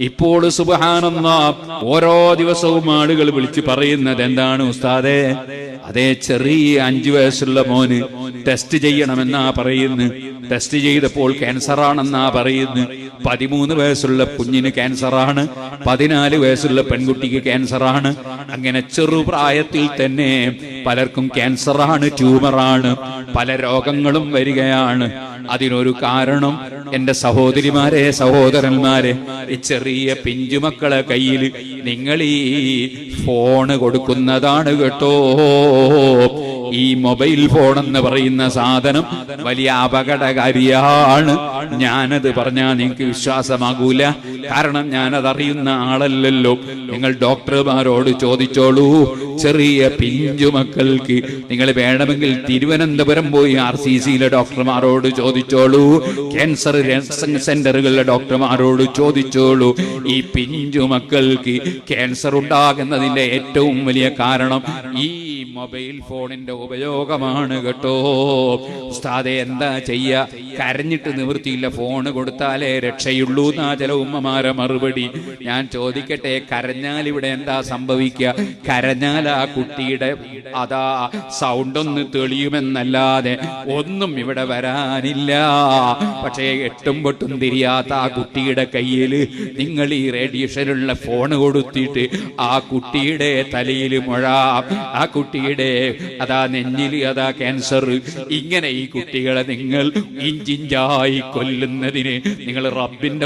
ഇപ്പോൾ സുബ്ഹാനല്ലാഹ് ഓരോ ദിവസവും ആളുകൾ വിളിച്ച് പറയുന്നത് എന്താണ് ഉസ്താദേ, അതേ ചെറിയ 5 വയസ്സുള്ള മോന് ടെസ്റ്റ് ചെയ്യണമെന്നാ പറയുന്നു. ടെസ്റ്റ് ചെയ്തപ്പോൾ ക്യാൻസറാണെന്നാ പറയുന്നു. 13 വയസ്സുള്ള കുഞ്ഞിന് ക്യാൻസറാണ്, 14 വയസ്സുള്ള പെൺകുട്ടിക്ക് ക്യാൻസറാണ്. അങ്ങനെ ചെറുപ്രായത്തിൽ തന്നെ പലർക്കും ക്യാൻസറാണ്, ട്യൂമറാണ്, പല രോഗങ്ങളും വരികയാണ്. അതിനൊരു കാരണം എന്റെ സഹോദരിമാരെ, സഹോദരന്മാരെ, ഈ ചെറിയ പിഞ്ചുമക്കളെ കയ്യിൽ നിങ്ങൾ ഈ ഫോണ് കൊടുക്കുന്നതാണ് കേട്ടോ. ഈ മൊബൈൽ ഫോൺ എന്ന് പറയുന്ന സാധനം വലിയ അപകടകാരിയാണ്. ഞാനത് പറഞ്ഞാൽ നിങ്ങൾക്ക് വിശ്വാസമാകൂല, കാരണം ഞാനതറിയുന്ന ആളല്ലല്ലോ. നിങ്ങൾ ഡോക്ടർമാരോട് ചോദിച്ചോളൂ. ചെറിയ പിഞ്ചുമക്കൾക്ക് നിങ്ങൾ വേണമെങ്കിൽ തിരുവനന്തപുരം പോയി RCCയിലെ ഡോക്ടർമാരോട് ചോദിച്ചോളൂ, ക്യാൻസർ സെന്ററുകളിലെ ഡോക്ടർമാരോട് ചോദിച്ചോളൂ. ഈ പിഞ്ചുമക്കൾക്ക് ക്യാൻസർ ഉണ്ടാകുന്നതിന്റെ ഏറ്റവും വലിയ കാരണം ഈ മൊബൈൽ ഫോണിന്റെ ഉപയോഗമാണ് കേട്ടോ. ഉസ്താദെ എന്താ ചെയ്യാ? കരഞ്ഞിട്ട് നിവൃത്തിയില്ല, ഫോണ് കൊടുത്താലേ രക്ഷയുള്ളൂ എന്നാ ചില ഉമ്മമാരെ മറുപടി. ഞാൻ ചോദിക്കട്ടെ, കരഞ്ഞാൽ ഇവിടെ എന്താ സംഭവിക്കുക? കരഞ്ഞാൽ ആ കുട്ടിയുടെ സൗണ്ട് ഒന്ന് തെളിയുമെന്നല്ലാതെ ഒന്നും ഇവിടെ വരാനില്ല. പക്ഷേ എട്ടും പൊട്ടും തിരിയാത്ത ആ കുട്ടിയുടെ കയ്യിൽ നിങ്ങൾ ഈ റേഡിയേഷനുള്ള ഫോണ് കൊടുത്തിട്ട് ആ കുട്ടിയുടെ തലയിൽ മുഴ, ആ കുട്ടിയുടെ നെഞ്ഞിൽ ക്യാൻസർ, ഇങ്ങനെ ഈ കുട്ടികളെ നിങ്ങൾ ഇഞ്ചിഞ്ചായി കൊല്ലുന്നതിന് നിങ്ങൾ റബ്ബിന്റെ